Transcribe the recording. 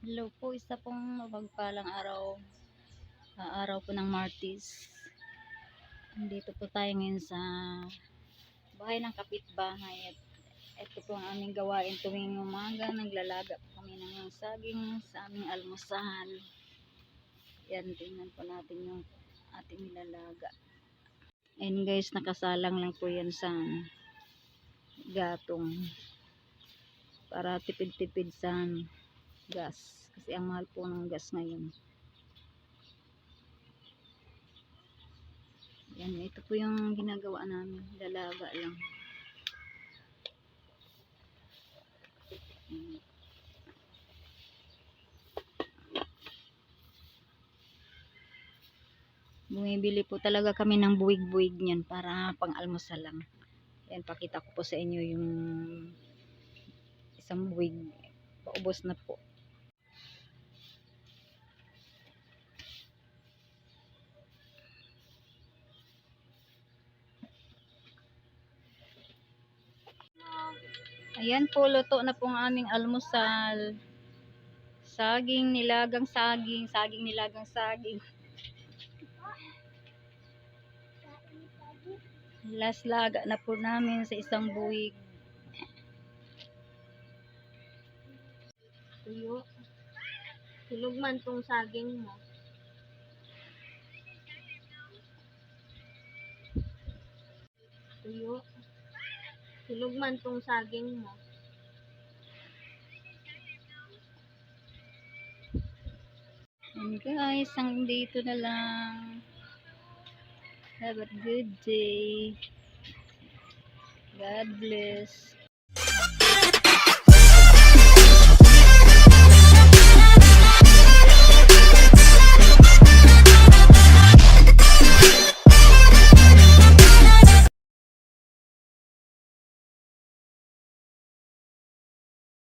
Hello po, isa pong mapagpalang araw po ng Martes. Dito po tayo ngayon sa bahay ng kapitbahay at ito po ang aming gawain tuwing umaga. Naglalaga po kami ng saging sa aming almusal. Yan, tingnan po natin yung ating nilalaga. And guys, nakasalang lang po yan sa gatong para tipid-tipid sa gas. Kasi ang mahal po ng gas ngayon. Yan, ito po yung ginagawa namin. Dalaga lang. Bumibili po talaga kami ng buwig-buwig niyan para pang-almusal lang. Yan, pakita ko po sa inyo yung isang buwig. Paubos na po. Ayan po, luto na po ang aming almusal. Saging, nilagang saging, nilagang saging. Last laga na po namin sa isang buwig. Tuyo. Tulog man tong saging mo. Tuyo. Tulog man tong saging mo. And guys, hanggang dito na lang. Have a good day. God bless.